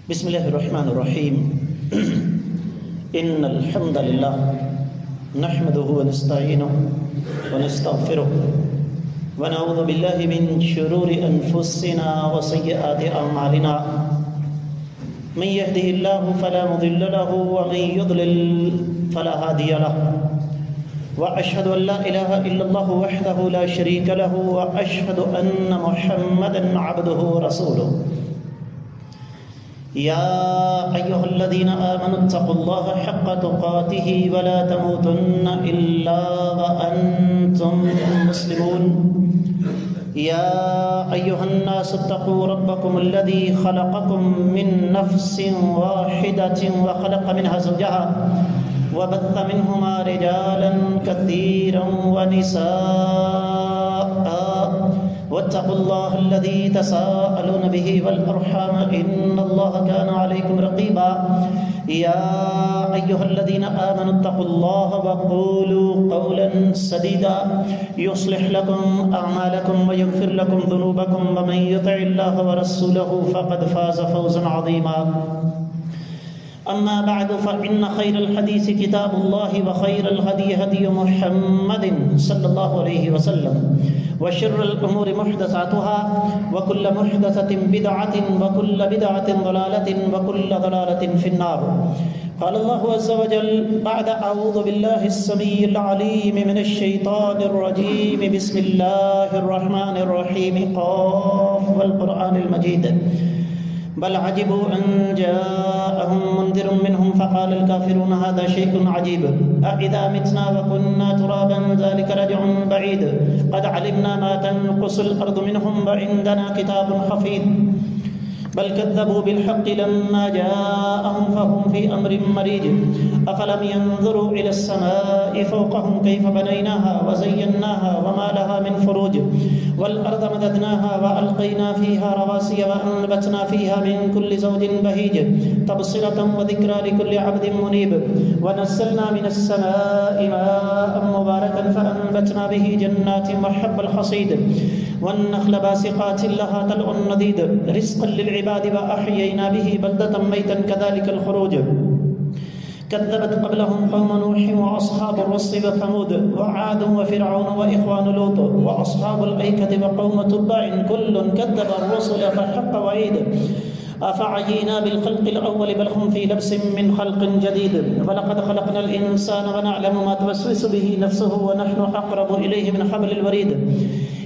بسم الله الرحمن الرحيم إن الحمد لله نحمده ونستعينه ونستغفره ونعوذ بالله من شرور أنفسنا وسيئات أعمالنا من يهده الله فلا مضل له ومن يضلل فلا هادي له وأشهد أن لا إله إلا الله وحده لا شريك له وأشهد أن محمدا عبده ورسوله يا أيها الذين آمنوا اتقوا الله حق تقاته ولا تموتن إلا وأنتم مسلمون يا أيها الناس اتقوا ربكم الذي خلقكم من نفس واحدة وخلق منها زوجها وبث منهما رجالا كثيرا ونساء واتقوا الله الذي تساءلون به والأرحام إن الله كان عليكم رقيبا يا أيها الذين آمنوا اتقوا الله وقولوا قولا سديدا يصلح لكم أعمالكم ويغفر لكم ذنوبكم ومن يطع الله ورسوله فقد فاز فوزا عظيما أما بعد فإن خير الحديث كتاب الله وخير الهدي هدي محمد صلى الله عليه وسلم وشر الأمور محدثاتها وكل محدثة بدعة وكل بدعة ضلالة وكل ضلالة في النار. قال الله عز وجل بعد أعوذ بالله السميع العليم من الشيطان الرجيم بسم الله الرحمن الرحيم قاف والقرآن المجيد بل عجبوا أن جاءهم منذر منهم فقال الكافرون هذا شيء عجيب أإذا متنا وكنا ترابا ذلك رجع بعيد قد علمنا ما تنقص الأرض منهم وعندنا كتاب حفيظ بل كذبوا بالحق لما جاءهم فهم في أمر مريج أفلم ينظروا إلى السماء فوقهم كيف بنيناها وزيناها وما لها من فروج والأرض مددناها وألقينا فيها رواسي وأنبتنا فيها من كل زوج بهيج تبصرة وذكرى لكل عبد منيب ونزلنا من السماء ماء مباركا فأنبتنا به جنات وحب الحصيد والنخل باسقات لها طلع نضيد رزقا للعباد وأحيينا به بلدة ميتا كذلك الخروج كذبت قبلهم قوم نوح وأصحاب الرس وثمود وعاد وفرعون وإخوان لوط وأصحاب الأيكة وقوم تبع كل كذب الرسل فحق وعيد أفعينا بالخلق الأول بل هم في لبس من خلق جديد ولقد خلقنا الإنسان ونعلم ما توسوس به نفسه ونحن أقرب إليه من حبل الوريد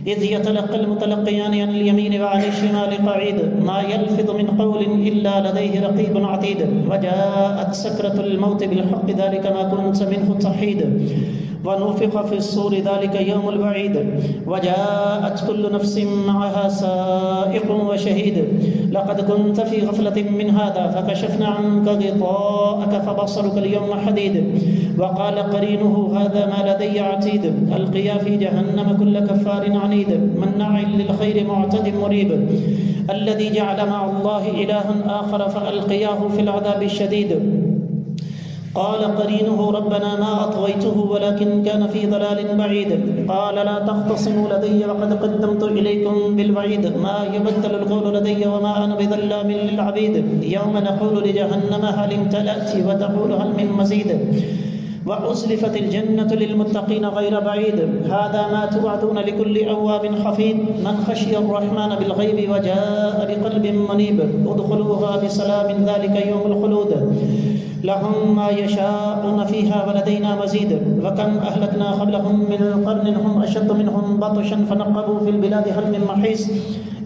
إذ يتلقى المتلقيان عن اليمين وعن الشمال قعيد ما يلفظ من قول إلا لديه رقيب عتيد وجاءت سكرة الموت بالحق ذلك ما كنت منه تحيد ونفخ في الصور ذلك يوم الوعيد وجاءت كل نفس معها سائق وشهيد لقد كنت في غفلة من هذا فكشفنا عنك غطاءك فبصرك اليوم حديد وقال قرينه هذا ما لدي عتيد ألقيا في جهنم كل كفار عنيد مناع للخير معتد مريب الذي جعل مع الله إلها آخر فألقياه في العذاب الشديد قال قرينه ربنا ما أطغيته ولكن كان في ضلال بعيد قال لا تختصموا لدي وقد قدمت إليكم بالوعيد ما يبدل القول لدي وما أنا بظلام للعبيد يوم نقول لجهنم هل امتلأت وتقول هل من مزيد وأزلفت الجنة للمتقين غير بعيد هذا ما توعدون لكل أواب حفيظ من خشي الرحمن بالغيب وجاء بقلب منيب ادخلوها بسلام ذلك يوم الخلود لهم ما يشاءون فيها ولدينا مزيد وكم أهلكنا قبلهم من قرن هم أشد منهم بطشا فنقبوا في البلاد هل من محيص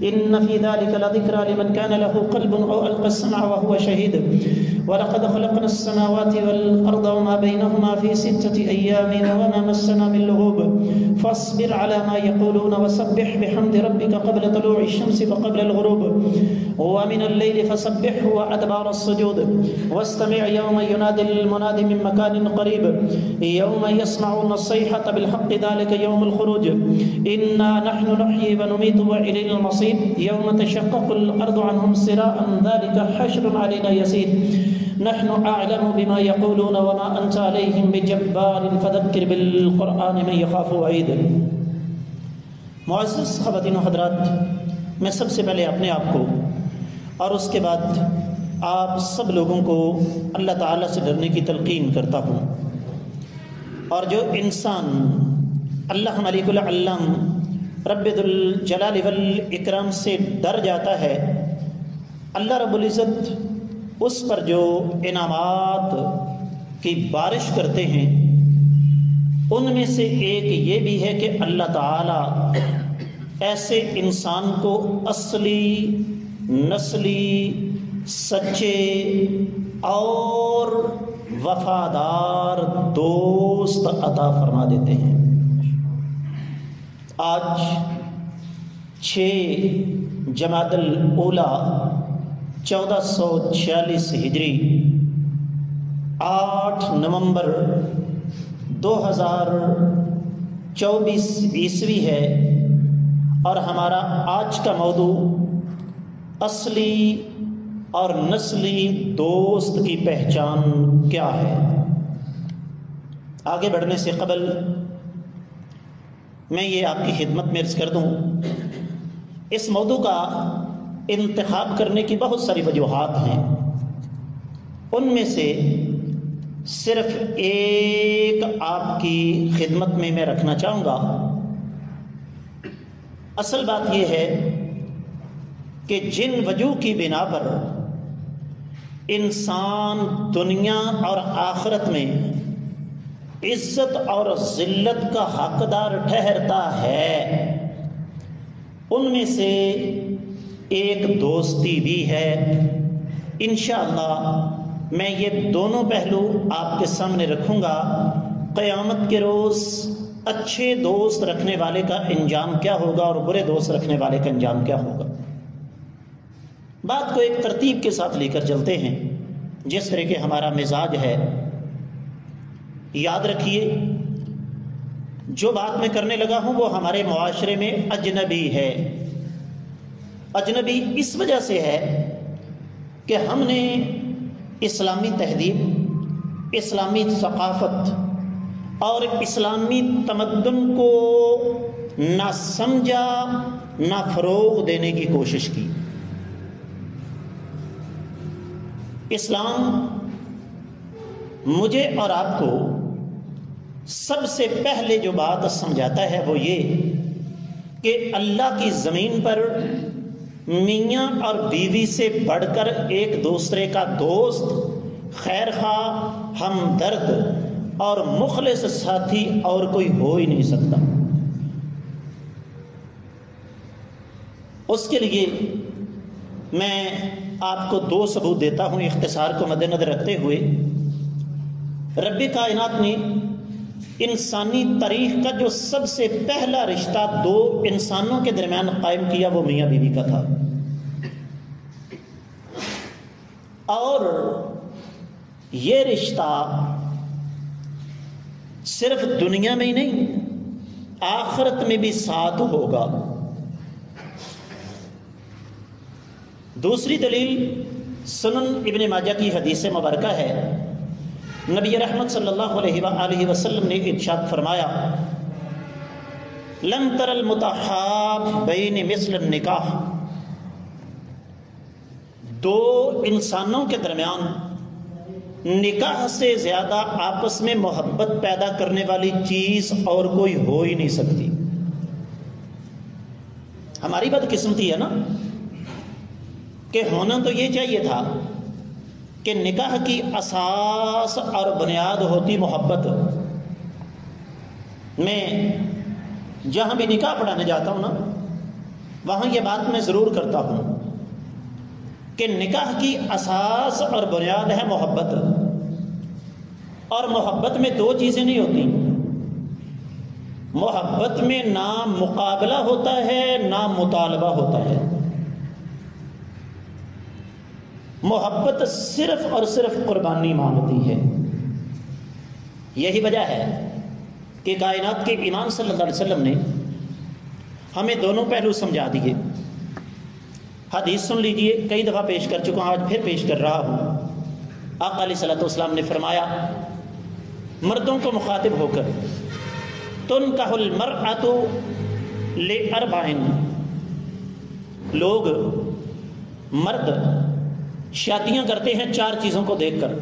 إن في ذلك لذكرى لمن كان له قلب أو ألقى السمع وهو شهيد ولقد خلقنا السماوات والأرض وما بينهما في 6 أيام وما مسنا من لغوب فاصبر على ما يقولون وسبح بحمد ربك قبل طلوع الشمس وقبل الغروب ومن الليل فسبحه وأدبار السجود واستمع يوم ينادي المنادي من مكان قريب يوم يسمعون الصيحة بالحق ذلك يوم الخروج إنا نحن نحيي ونميت وإلينا المصير يوم تشقق الأرض عنهم سراء ذلك حشر علينا يسير نحن أعلم بما يقولون وما أنت عليهم بجبار فذكر بالقرآن من يخاف وعيد. معزز خواتین و حضرات، میں سب سے پہلے اپنے آپ کو اور اس کے بعد آپ سب لوگوں کو اللہ تعالیٰ سے ڈرنے کی تلقین کرتا ہوں، اور جو انسان اللہ ملک العلم رب ذو الجلال والاکرام سے ڈر جاتا ہے، اللہ رب العزت اس پر جو انعامات کی بارش کرتے ہیں ان میں سے ایک یہ بھی ہے کہ اللہ تعالی ایسے انسان کو اصلی نسلی سچے اور وفادار دوست عطا فرما دیتے ہیں۔ آج 6 جمادی الاولیٰ 1446 ہجری 8 نومبر 2024 عیسوی ہے، اور ہمارا آج کا موضوع اصلی اور نسلی دوست کی پہچان کیا ہے۔ آگے بڑھنے سے قبل میں یہ آپ کی خدمت میں عرض کر دوں، اس موضوع کا انتخاب کرنے کی بہت ساری وجوہات ہیں، ان میں سے صرف ایک آپ کی خدمت میں رکھنا چاہوں گا۔ اصل بات یہ ہے کہ جن وجوہ کی بنا پر انسان دنیا اور آخرت میں عزت اور ذلت کا حقدار ٹھہرتا ہے، ان میں سے ایک دوستی بھی ہے۔ انشاءاللہ میں یہ دونوں پہلو آپ کے سامنے رکھوں گا۔ قیامت کے روز اچھے دوست رکھنے والے کا انجام کیا ہوگا اور برے دوست رکھنے والے کا انجام کیا ہوگا۔ بات کو ایک ترتیب کے ساتھ لے کر چلتے ہیں، جس طرح کہ ہمارا مزاج ہے۔ یاد رکھیے، جو بات میں کرنے لگا ہوں وہ ہمارے معاشرے میں اجنبی ہے۔ اجنبی اس وجہ سے ہے کہ ہم نے اسلامی تہذیب، اسلامی ثقافت اور اسلامی تمدن کو نہ سمجھا نہ فروغ دینے کی کوشش کی۔ اسلام مجھے اور آپ کو سب سے پہلے جو بات سمجھاتا ہے وہ یہ کہ اللہ کی زمین پر میاں اور بیوی سے بڑھ کر ایک دوسرے کا دوست، خیر خواہ، ہمدرد اور مخلص ساتھی اور کوئی ہو ہی نہیں سکتا۔ اس کے لیے میں آپ کو 2 ثبوت دیتا ہوں، اختصار کو مد نظر رکھتے ہوئے۔ رب کائنات نے انسانی تاریخ کا جو سب سے پہلا رشتہ 2 انسانوں کے درمیان قائم کیا وہ میاں بیوی کا تھا، اور یہ رشتہ صرف دنیا میں ہی نہیں آخرت میں بھی ساتھ ہوگا۔ دوسری دلیل سنن ابن ماجہ کی حدیث مبارکہ ہے۔ نبی رحمت صلی اللہ علیہ وآلہ وسلم نے ارشاد فرمایا، لن تر المتحابین مثل النکاح، 2 انسانوں کے درمیان نکاح سے زیادہ آپس میں محبت پیدا کرنے والی چیز اور کوئی ہو ہی نہیں سکتی۔ ہماری بدقسمتی ہے نا کہ ہونا تو یہ چاہیے تھا کہ نکاح کی اساس اور بنیاد ہوتی محبت۔ میں جہاں بھی نکاح پڑھانے جاتا ہوں نا، وہاں یہ بات میں ضرور کرتا ہوں کہ نکاح کی اساس اور بنیاد ہے محبت، اور محبت میں 2 چیزیں نہیں ہوتی۔ محبت میں نہ مقابلہ ہوتا ہے نہ مطالبہ ہوتا ہے۔ محبت صرف اور صرف قربانی مانگتی ہے۔ یہی وجہ ہے کہ کائنات کے امام صلی اللہ علیہ وسلم نے ہمیں دونوں پہلو سمجھا دیے۔ حدیث سن لیجئے، کئی دفعہ پیش کر چکا ہوں، آج پھر پیش کر رہا ہوں۔ آقا علیہ الصلوۃ والسلام نے فرمایا مردوں کو مخاطب ہو کر، تنکح المرأۃ لأربع، لوگ مرد شادیاں کرتے ہیں 4 چیزوں کو دیکھ کر: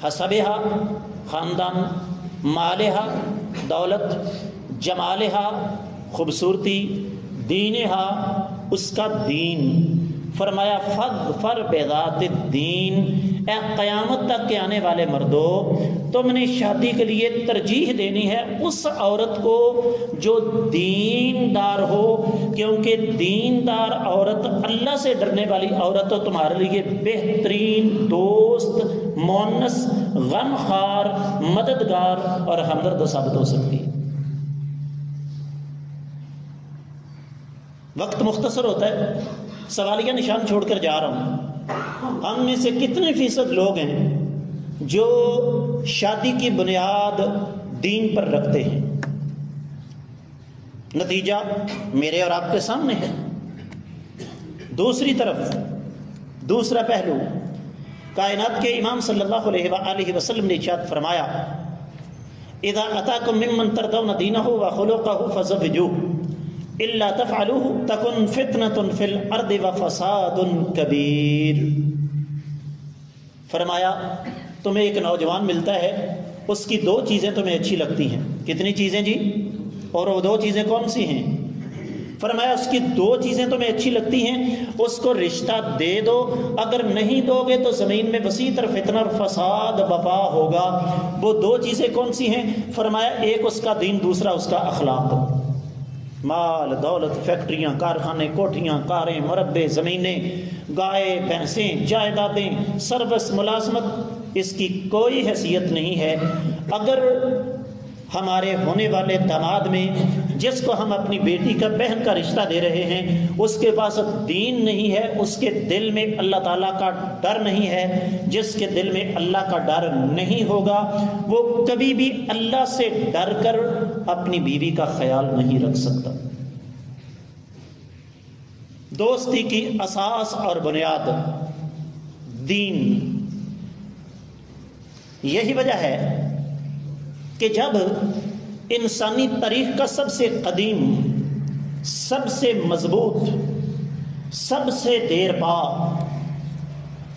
حسبہا خاندان، مالہا دولت، جمالہا خوبصورتی، دینہا اس کا دین۔ فرمایا فاظفر بذات الدین، اے قیامت تک کے آنے والے مردو، تم نے شادی کے لیے ترجیح دینی ہے اس عورت کو جو دیندار ہو، کیونکہ دیندار عورت اللہ سے ڈرنے والی عورت تو تمہارے لیے بہترین دوست، مونس، غم خوار، مددگار اور ہمدرد ثابت ہو سکتی ہے۔ وقت مختصر ہوتا ہے، سوالیہ نشان چھوڑ کر جا رہا ہوں۔ ہم میں سے کتنے فیصد لوگ ہیں جو شادی کی بنیاد دین پر رکھتے ہیں؟ نتیجہ میرے اور آپ کے سامنے ہے۔ دوسری طرف دوسرا پہلو، کائنات کے امام صلی اللہ علیہ وآلہ وسلم نے ارشاد فرمایا: اذا اتاکم ممن ترضون دینہ وخلقہ فزوجوہ الا تفعلوه تکن فتنة فی الارض وفساد کبیر۔ فرمایا تمہیں ایک نوجوان ملتا ہے، اس کی 2 چیزیں تمہیں اچھی لگتی ہیں۔ کتنی چیزیں جی؟ اور وہ 2 چیزیں کون سی ہیں؟ فرمایا اس کی 2 چیزیں تمہیں اچھی لگتی ہیں، اس کو رشتہ دے دو، اگر نہیں دو گے تو زمین میں وسیع تر فتنہ اور فساد برپا ہوگا۔ وہ 2 چیزیں کون سی ہیں؟ فرمایا ایک اس کا دین، دوسرا اس کا اخلاق۔ مال دولت، فیکٹریاں، کارخانے، کوٹھیاں، کاریں، مربے، زمینیں، گائے، بھینسیں، جائیدادیں، سروس، ملازمت، اس کی کوئی حیثیت نہیں ہے اگر ہمارے ہونے والے داماد میں جس کو ہم اپنی بیٹی کا بہن کا رشتہ دے رہے ہیں اس کے پاس دین نہیں ہے، اس کے دل میں اللہ تعالیٰ کا ڈر نہیں ہے۔ جس کے دل میں اللہ کا ڈر نہیں ہوگا وہ کبھی بھی اللہ سے ڈر کر اپنی بیوی کا خیال نہیں رکھ سکتا۔ دوستی کی اساس اور بنیاد دین۔ یہی وجہ ہے کہ جب انسانی تاریخ کا سب سے قدیم، سب سے مضبوط، سب سے دیر پا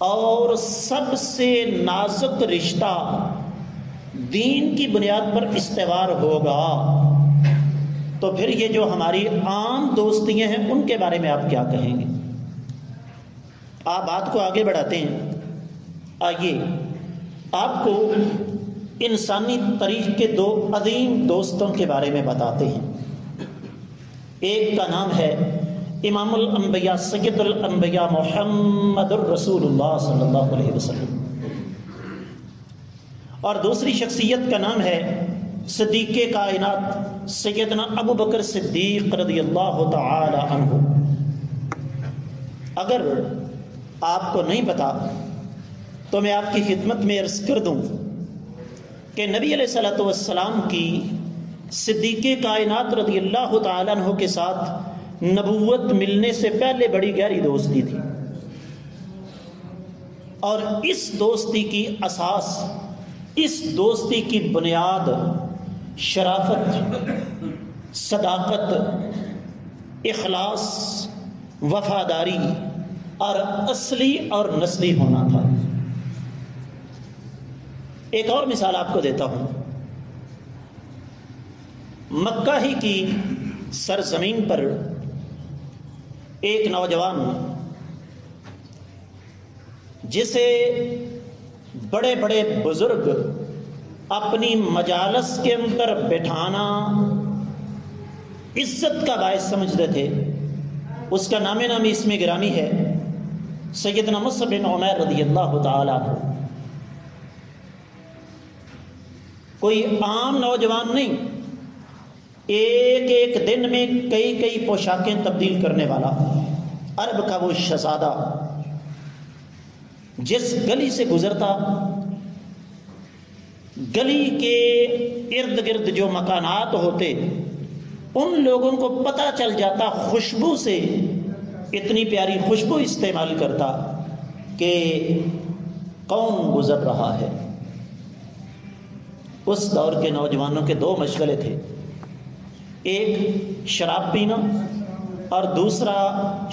اور سب سے نازک رشتہ دین کی بنیاد پر استوار ہوگا تو پھر یہ جو ہماری عام دوستیاں ہیں ان کے بارے میں آپ کیا کہیں گے؟ آپ بات کو آگے بڑھاتے ہیں۔ آئیے آپ کو انسانی تاریخ کے 2 عظیم دوستوں کے بارے میں بتاتے ہیں۔ ایک کا نام ہے امام الانبیاء سید الانبیاء محمد الرسول اللہ صلی اللہ علیہ وسلم، اور دوسری شخصیت کا نام ہے صدیق کائنات سیدنا ابو بکر صدیق رضی اللہ تعالی عنہ۔ اگر آپ کو نہیں پتا تو میں آپ کی خدمت میں عرض کر دوں کہ نبی علیہ الصلوۃ والسلام کی صدیق کائنات رضی اللہ تعالیٰ عنہ کے ساتھ نبوت ملنے سے پہلے بڑی گہری دوستی تھی، اور اس دوستی کی اساس، اس دوستی کی بنیاد شرافت، صداقت، اخلاص، وفاداری اور اصلی اور نسلی ہونا تھا۔ ایک اور مثال آپ کو دیتا ہوں۔ مکہ ہی کی سرزمین پر ایک نوجوان جسے بڑے بڑے بزرگ اپنی مجالس کے اندر بٹھانا عزت کا باعث سمجھتے تھے، اس کا نام نامی اسم گرامی ہے سیدنا مصعب بن عمیر رضی اللہ تعالیٰ عنہ۔ کوئی عام نوجوان نہیں، ایک ایک دن میں کئی کئی پوشاکیں تبدیل کرنے والا عرب کا وہ شہزادہ، جس گلی سے گزرتا گلی کے ارد گرد جو مکانات ہوتے ان لوگوں کو پتہ چل جاتا، خوشبو سے اتنی پیاری خوشبو استعمال کرتا کہ کون گزر رہا ہے۔ اس دور کے نوجوانوں کے 2 مشغلے تھے، ایک شراب پینا اور دوسرا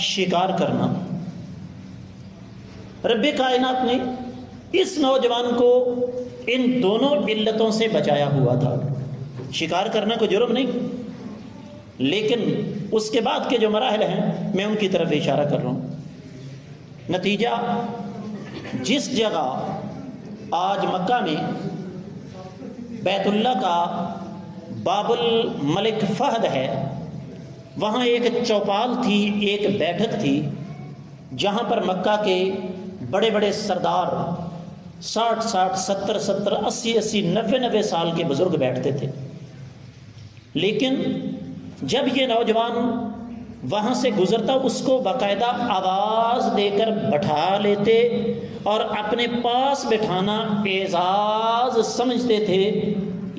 شکار کرنا۔ رب کائنات نے اس نوجوان کو ان دونوں علتوں سے بچایا ہوا تھا۔ شکار کرنا کوئی جرم نہیں، لیکن اس کے بعد کے جو مراحل ہیں میں ان کی طرف اشارہ کر رہا ہوں۔ نتیجہ، جس جگہ آج مکہ میں بیت اللہ کا باب الملک فہد ہے، وہاں ایک چوپال تھی، ایک بیٹھک تھی، جہاں پر مکہ کے بڑے بڑے سردار 60 70 80 90 سال کے بزرگ بیٹھتے تھے۔ لیکن جب یہ نوجوان وہاں سے گزرتا اس کو باقاعدہ آواز دے کر بٹھا لیتے اور اپنے پاس بٹھانا اعزاز سمجھتے تھے۔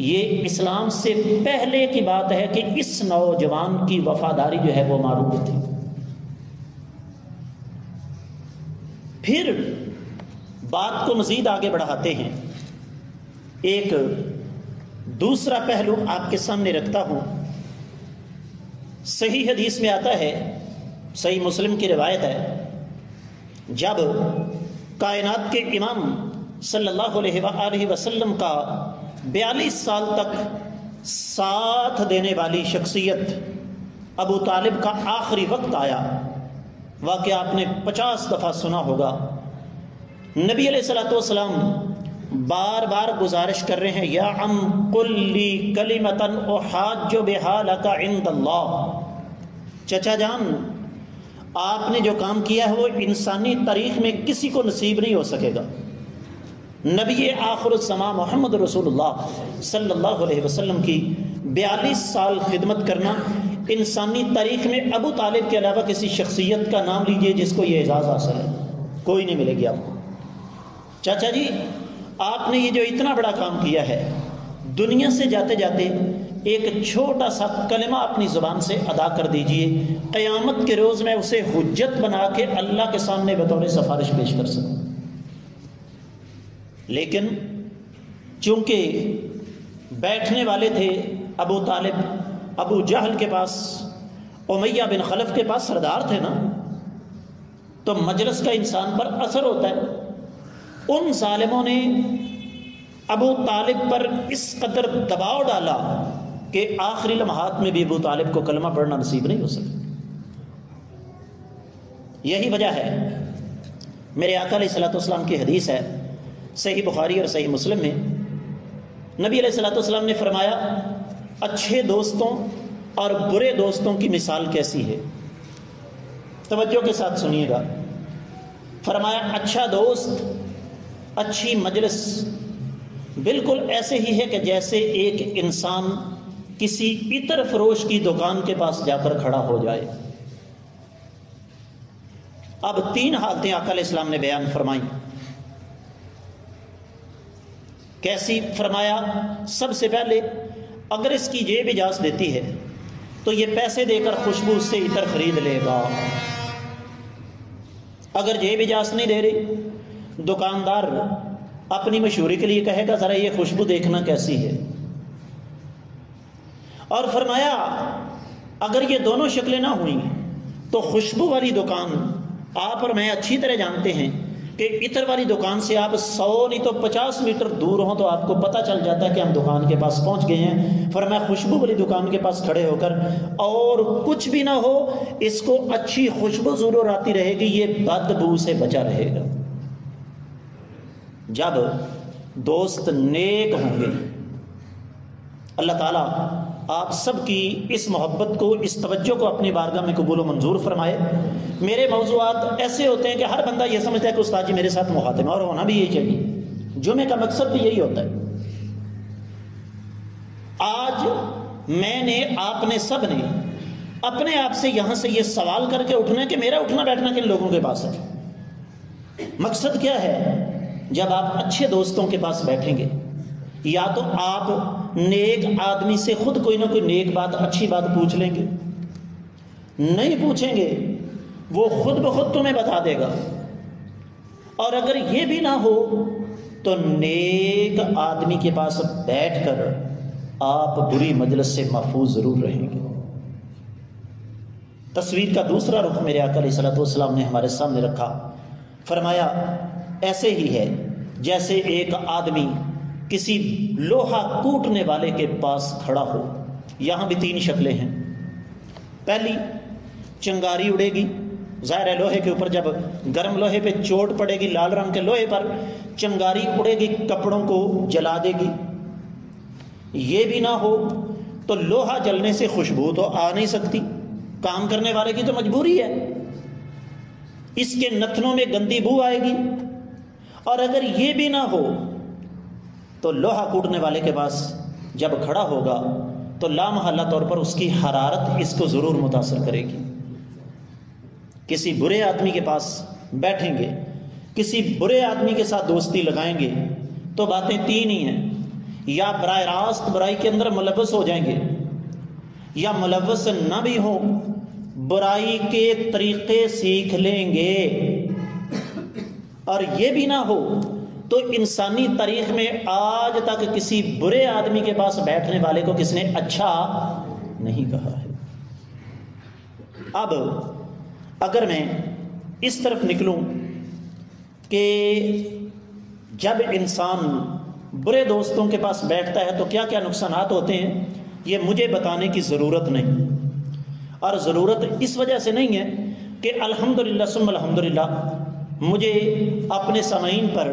یہ اسلام سے پہلے کی بات ہے کہ اس نوجوان کی وفاداری جو ہے وہ معروف تھی۔ پھر بات کو مزید آگے بڑھاتے ہیں، ایک دوسرا پہلو آپ کے سامنے رکھتا ہوں۔ صحیح حدیث میں آتا ہے، صحیح مسلم کی روایت ہے، جب کائنات کے امام صلی اللہ علیہ وآلہ وسلم کا 42 سال تک ساتھ دینے والی شخصیت ابو طالب کا آخری وقت آیا، واقعہ آپ نے 50 دفعہ سنا ہوگا۔ نبی علیہ الصلوۃ والسلام بار بار گزارش کر رہے ہیں، یا عم قل لی کلمۃ احاج بہا لک عند اللہ، چچا جان آپ نے جو کام کیا ہے وہ انسانی تاریخ میں کسی کو نصیب نہیں ہو سکے گا۔ نبی آخر الزمان محمد رسول اللہ صلی اللہ علیہ وسلم کی 42 سال خدمت کرنا، انسانی تاریخ میں ابو طالب کے علاوہ کسی شخصیت کا نام لیجئے جس کو یہ اعزاز حاصل ہے، کوئی نہیں ملے گی آپ کو۔ چاچا جی آپ نے یہ جو اتنا بڑا کام کیا ہے، دنیا سے جاتے جاتے ایک چھوٹا سا کلمہ اپنی زبان سے ادا کر دیجئے، قیامت کے روز میں اسے حجت بنا کے اللہ کے سامنے بطور سفارش پیش کر سکوں۔ لیکن چونکہ بیٹھنے والے تھے ابو طالب ابو جہل کے پاس، امیہ بن خلف کے پاس سردار تھے نا، تو مجلس کا انسان پر اثر ہوتا ہے۔ ان ظالموں نے ابو طالب پر اس قدر دباؤ ڈالا کہ آخری لمحات میں بھی ابو طالب کو کلمہ پڑھنا نصیب نہیں ہو سکا۔ یہی وجہ ہے، میرے آقا علیہ الصلوۃ والسلام کی حدیث ہے صحیح بخاری اور صحیح مسلم میں، نبی علیہ الصلوۃ والسلام نے فرمایا اچھے دوستوں اور برے دوستوں کی مثال کیسی ہے؟ توجہ کے ساتھ سنیے گا۔ فرمایا اچھا دوست، اچھی مجلس بالکل ایسے ہی ہے کہ جیسے ایک انسان کسی عطر فروش کی دکان کے پاس جا کر کھڑا ہو جائے۔ اب 3 حالتیں آقا علیہ السلام نے بیان فرمائی۔ کیسی؟ فرمایا سب سے پہلے اگر اس کی جیب اجازت دیتی ہے تو یہ پیسے دے کر خوشبو اس سے عطر خرید لے گا۔ اگر جیب اجازت نہیں دے رہی، دکاندار اپنی مشہوری کے لیے کہے گا ذرا یہ خوشبو دیکھنا کیسی ہے۔ اور فرمایا اگر یہ دونوں شکلیں نہ ہوئیں تو خوشبو والی دکان، آپ اور میں اچھی طرح جانتے ہیں کہ عطر والی دکان سے آپ 100 نہیں تو 50 میٹر دور ہوں تو آپ کو پتہ چل جاتا ہے کہ ہم دکان کے پاس پہنچ گئے ہیں۔ فرمایا خوشبو والی دکان کے پاس کھڑے ہو کر اور کچھ بھی نہ ہو، اس کو اچھی خوشبو ضرور آتی رہے گی، یہ بدبو سے بچا رہے گا۔ جب دوست نیک ہوں گے، اللہ تعالیٰ آپ سب کی اس محبت کو، اس توجہ کو اپنی بارگاہ میں قبول و منظور فرمائے۔ میرے موضوعات ایسے ہوتے ہیں کہ ہر بندہ یہ سمجھتا ہے کہ استاد جی میرے ساتھ مخاطب ہے، اور ہونا بھی یہی چاہیے۔ جمعے کا مقصد بھی یہی ہوتا ہے۔ آج میں نے، آپ نے، سب نے اپنے آپ سے یہاں سے یہ سوال کر کے اٹھنا ہے کہ میرا اٹھنا بیٹھنا کن لوگوں کے پاس ہے؟ مقصد کیا ہے؟ جب آپ اچھے دوستوں کے پاس بیٹھیں گے، یا تو آپ نیک آدمی سے خود کوئی نہ کوئی نیک بات، اچھی بات پوچھ لیں گے، نہیں پوچھیں گے وہ خود بخود تمہیں بتا دے گا، اور اگر یہ بھی نہ ہو تو نیک آدمی کے پاس بیٹھ کر آپ بری مجلس سے محفوظ ضرور رہیں گے۔ تصویر کا دوسرا رخ میرے آقا علیہ الصلوۃ والسلام نے ہمارے سامنے رکھا۔ فرمایا ایسے ہی ہے جیسے ایک آدمی کسی لوہا کوٹنے والے کے پاس کھڑا ہو. یہاں بھی 3 شکلیں ہیں. پہلی، چنگاری اڑے گی. ظاہر ہے لوہے کے اوپر جب گرم لوہے پہ چوٹ پڑے گی، لال رنگ کے لوہے پر چنگاری اڑے گی، کپڑوں کو جلا دے گی. یہ بھی نہ ہو تو لوہا جلنے سے خوشبو تو آ نہیں سکتی، کام کرنے والے کی تو مجبوری ہے، اس کے نتنوں میں گندی بو آئے گی. اور اگر یہ بھی نہ ہو تو لوہا کوٹنے والے کے پاس جب کھڑا ہوگا تو لامحالہ طور پر اس کی حرارت اس کو ضرور متاثر کرے گی. کسی برے آدمی کے پاس بیٹھیں گے، کسی برے آدمی کے ساتھ دوستی لگائیں گے تو باتیں 3 ہی ہیں. یا براہ راست برائی کے اندر ملوث ہو جائیں گے، یا ملوث نہ بھی ہوں، برائی کے طریقے سیکھ لیں گے. اور یہ بھی نہ ہو تو انسانی تاریخ میں آج تک کسی برے آدمی کے پاس بیٹھنے والے کو کس نے اچھا نہیں کہا ہے. اب اگر میں اس طرف نکلوں کہ جب انسان برے دوستوں کے پاس بیٹھتا ہے تو کیا کیا نقصانات ہوتے ہیں، یہ مجھے بتانے کی ضرورت نہیں. اور ضرورت اس وجہ سے نہیں ہے کہ الحمدللہ ثم الحمدللہ مجھے اپنے سامعین پر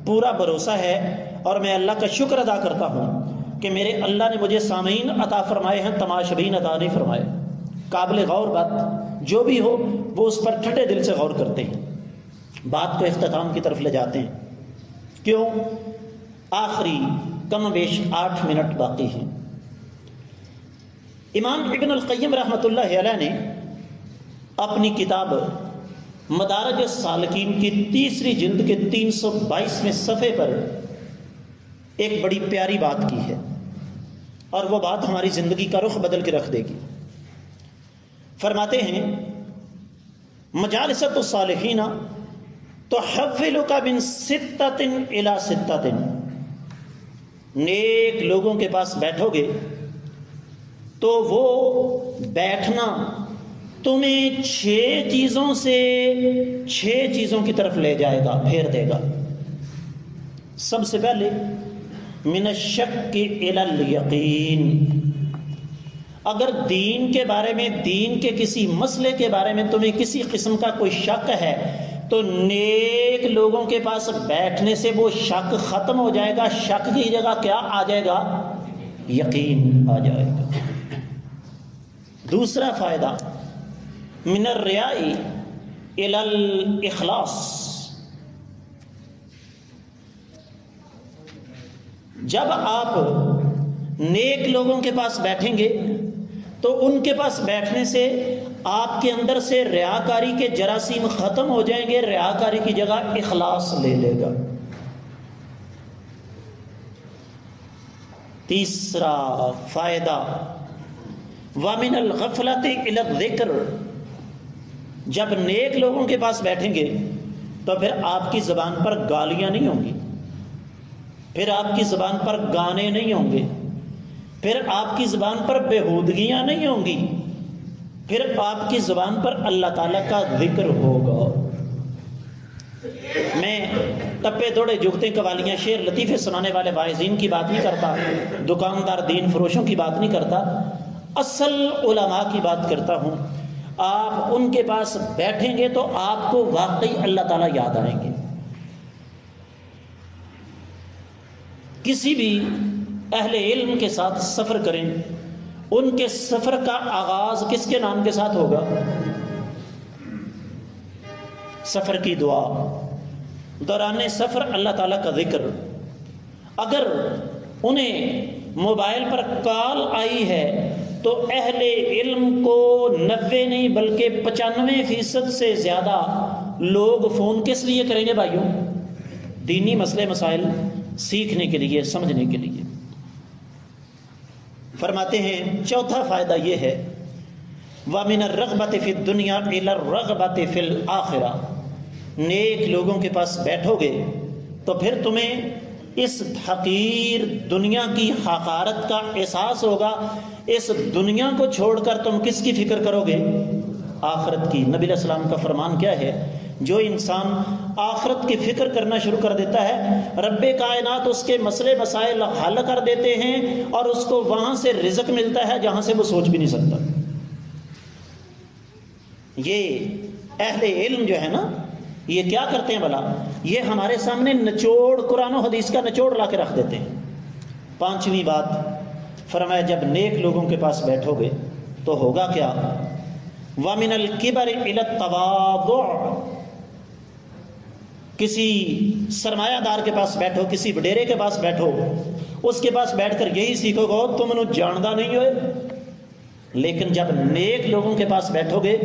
پورا بھروسہ ہے اور میں اللہ کا شکر ادا کرتا ہوں کہ میرے اللہ نے مجھے سامعین عطا فرمائے ہیں، تماشبین عطا نہیں فرمائے. قابل غور بات جو بھی ہو وہ اس پر ٹھٹے دل سے غور کرتے ہیں، بات کو اختتام کی طرف لے جاتے ہیں. کیوں؟ آخری کم بیش 8 منٹ باقی ہیں. امام ابن القیم رحمۃ اللہ علیہ نے اپنی کتاب مدارج السالکین کی 3 جلد کے 322ویں صفحے پر ایک بڑی پیاری بات کی ہے، اور وہ بات ہماری زندگی کا رخ بدل کے رکھ دے گی. فرماتے ہیں مجالست الصالحین تحولک من 6 الی 6. نیک لوگوں کے پاس بیٹھو گے تو وہ بیٹھنا تمہیں 6 چیزوں سے 6 چیزوں کی طرف لے جائے گا، پھیر دے گا. سب سے پہلے من الشک الی الیقین. اگر دین کے بارے میں، دین کے کسی مسئلے کے بارے میں تمہیں کسی قسم کا کوئی شک ہے تو نیک لوگوں کے پاس بیٹھنے سے وہ شک ختم ہو جائے گا. شک کی جگہ کیا آ جائے گا؟ یقین آ جائے گا. دوسرا فائدہ من الریاء الی الاخلاص. جب آپ نیک لوگوں کے پاس بیٹھیں گے تو ان کے پاس بیٹھنے سے آپ کے اندر سے ریاکاری کے جراثیم ختم ہو جائیں گے، ریاکاری کی جگہ اخلاص لے لے گا. تیسرا فائدہ وَمِنَ الْغَفْلَةِ إِلَى الذِّكْرِ. جب نیک لوگوں کے پاس بیٹھیں گے تو پھر آپ کی زبان پر گالیاں نہیں ہوں گی، پھر آپ کی زبان پر گانے نہیں ہوں گے، پھر آپ کی زبان پر بےہودگیاں نہیں ہوں گی، پھر آپ کی زبان پر اللہ تعالیٰ کا ذکر ہوگا. میں ٹپے دوڑے جگتے قوالیاں شعر لطیفے سنانے والے واعظین کی بات نہیں کرتا، دکاندار دین فروشوں کی بات نہیں کرتا، اصل علماء کی بات کرتا ہوں. آپ ان کے پاس بیٹھیں گے تو آپ کو واقعی اللہ تعالیٰ یاد آئیں گے. کسی بھی اہل علم کے ساتھ سفر کریں، ان کے سفر کا آغاز کس کے نام کے ساتھ ہوگا؟ سفر کی دعا، دوران سفر اللہ تعالیٰ کا ذکر. اگر انہیں موبائل پر کال آئی ہے تو اہل علم کو 90 نہیں بلکہ 95% سے زیادہ لوگ فون کس لیے کریں گے بھائیوں؟ دینی مسئلے مسائل سیکھنے کے لیے، سمجھنے کے لیے. فرماتے ہیں چوتھا فائدہ یہ ہے وَمِنَ الرَّغْبَةِ فِي الدُّنْيَا إِلَى الرَّغْبَةِ فِي الْآخِرَةِ. نیک لوگوں کے پاس بیٹھو گے تو پھر تمہیں اس حقیر دنیا کی حقارت کا احساس ہوگا. اس دنیا کو چھوڑ کر تم کس کی فکر کرو گے؟ آخرت کی. نبی علیہ السلام کا فرمان کیا ہے؟ جو انسان آخرت کی فکر کرنا شروع کر دیتا ہے، رب کائنات اس کے مسئلے مسائل حل کر دیتے ہیں اور اس کو وہاں سے رزق ملتا ہے جہاں سے وہ سوچ بھی نہیں سکتا۔ یہ اہل علم جو ہے نا، یہ کیا کرتے ہیں بھلا؟ یہ ہمارے سامنے نچوڑ، قرآن و حدیث کا نچوڑ لا کے رکھ دیتے ہیں۔ پانچویں بات فرمایا جب نیک لوگوں کے پاس بیٹھو گے تو ہوگا کیا؟ وَمِنَ الْكِبَرِ إِلَى التَّوَاضُعِ، کسی سرمایہ دار کے پاس بیٹھو، کسی وڈیرے کے پاس بیٹھو، اس کے پاس بیٹھ کر یہی سیکھو گے تم انہوں جاندہ نہیں ہوئے۔ لیکن جب نیک لوگوں کے پاس بیٹھو گے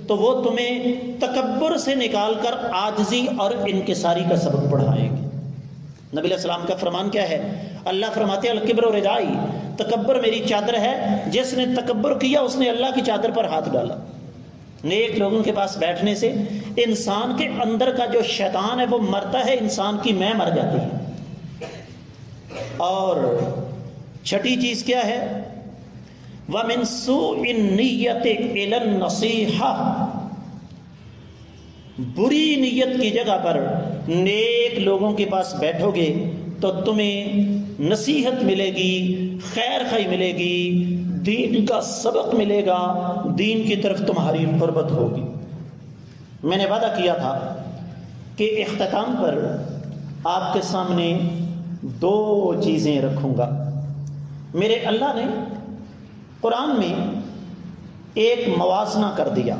تو وہ تمہیں تکبر سے نکال کر عاجزی اور انکساری کا سبق پڑھائیں گے۔ نبی علیہ السلام کا فرمان کیا ہے؟ اللہ فرماتے ہیں الکبر ردائی، تکبر میری چادر ہے، جس نے تکبر کیا اس نے اللہ کی چادر پر ہاتھ ڈالا۔ نیک لوگوں کے پاس بیٹھنے سے انسان کے اندر کا جو شیطان ہے وہ مرتا ہے، انسان کی میں مر جاتی ہے۔ اور چھٹی چیز کیا ہے؟ وَمِن سُوءِ النِّيَّةِ إِلَى النَّصِيحَةِ، بری نیت کی جگہ پر نیک لوگوں کے پاس بیٹھو گے تو تمہیں نصیحت ملے گی، خیر خواہی ملے گی، دین کا سبق ملے گا، دین کی طرف تمہاری قربت ہوگی۔ میں نے وعدہ کیا تھا کہ اختتام پر آپ کے سامنے دو چیزیں رکھوں گا۔ میرے اللہ نے قرآن میں ایک موازنہ کر دیا،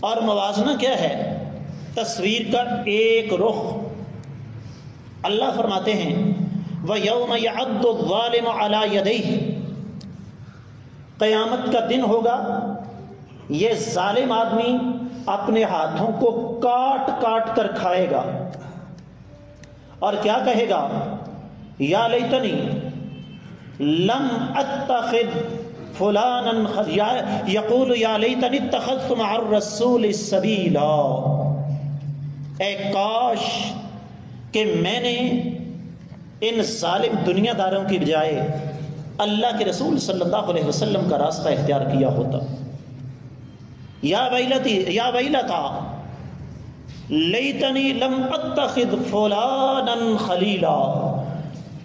اور موازنہ کیا ہے؟ تصویر کا ایک رخ۔ اللہ فرماتے ہیں وَيَوْمَ يَعَضُّ الظَّالِمُ عَلَى يَدَيْهِ، قیامت کا دن ہوگا، یہ ظالم آدمی اپنے ہاتھوں کو کاٹ کاٹ کر کھائے گا، اور کیا کہے گا؟ یا لیتنی لم اتخذ فلانا، یقول یا لیتنی اتخذت مع الرسول سبیلا، اے کاش کہ میں نے ان ظالم دنیا داروں کی بجائے اللہ کے رسول صلی اللہ علیہ وسلم کا راستہ اختیار کیا ہوتا۔ یا ویلتا لیتنی لم اتخذ فلانا خلیلا،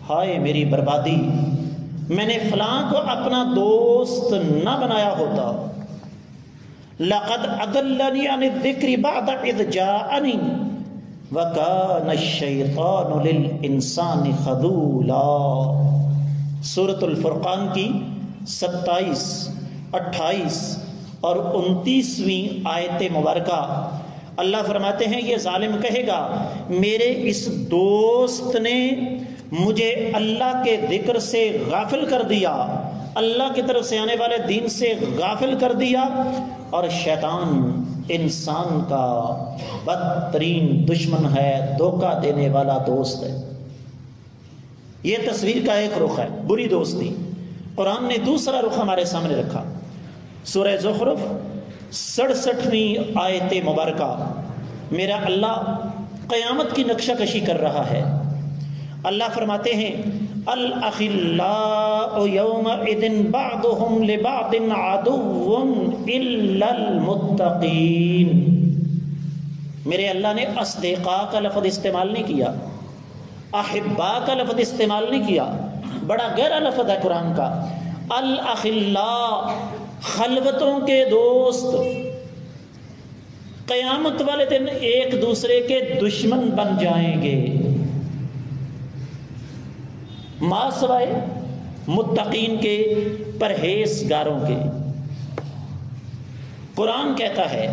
ہائے میری بربادی، میں نے فلاں کو اپنا دوست نہ بنایا ہوتا۔ لقد اضلنی عن الذکر بعد اذ جاءنی وَكَانَ الشَّيْطَانُ لِلْإِنسَانِ خَذُولًا، سورۃ الفرقان کی 27، 28 اور 29ویں آیت مبارکہ۔ اللہ فرماتے ہیں یہ ظالم کہے گا میرے اس دوست نے مجھے اللہ کے ذکر سے غافل کر دیا، اللہ کی طرف سے آنے والے دین سے غافل کر دیا، اور شیطان انسان کا بدترین دشمن ہے، دھوکہ دینے والا دوست ہے۔ یہ تصویر کا ایک رخ ہے، بری دوستی۔ قرآن نے دوسرا رخ ہمارے سامنے رکھا، سورہ زخرف 67ویں آیت مبارکہ۔ میرا اللہ قیامت کی نقشہ کشی کر رہا ہے۔ اللہ فرماتے ہیں الاخلاء یومئذ بعضهم لبعض عدو الا المتقین۔ میرے اللہ نے اصدقاء کا لفظ استعمال نہیں کیا، احباء کا لفظ استعمال نہیں کیا، بڑا گہرا لفظ ہے قرآن کا۔ الاخلاء، خلوتوں کے دوست، قیامت والے دن ایک دوسرے کے دشمن بن جائیں گے، ماں سوائے متقین کے، پرہیزگاروں کے۔ قرآن کہتا ہے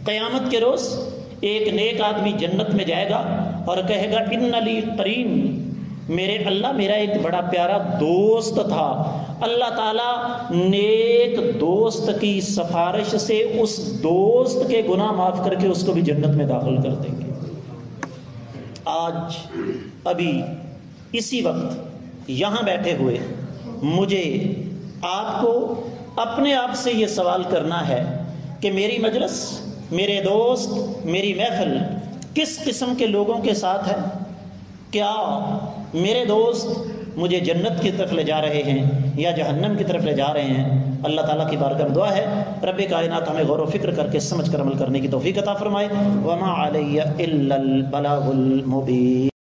قیامت کے روز ایک نیک آدمی جنت میں جائے گا اور کہے گا ان لی قرین، میرے اللہ میرا ایک بڑا پیارا دوست تھا۔ اللہ تعالیٰ نیک دوست کی سفارش سے اس دوست کے گناہ معاف کر کے اس کو بھی جنت میں داخل کر دیں گے۔ آج ابھی اسی وقت یہاں بیٹھے ہوئے مجھے آپ کو اپنے آپ سے یہ سوال کرنا ہے کہ میری مجلس، میرے دوست، میری محفل کس قسم کے لوگوں کے ساتھ ہے؟ کیا میرے دوست مجھے جنت کی طرف لے جا رہے ہیں یا جہنم کی طرف لے جا رہے ہیں۔ اللہ تعالیٰ کی بارگاہ میں دعا ہے رب کائنات ہمیں غور و فکر کر کے سمجھ کر عمل کرنے کی توفیق عطا فرمائے۔ وما علی الا البلاغ المبین۔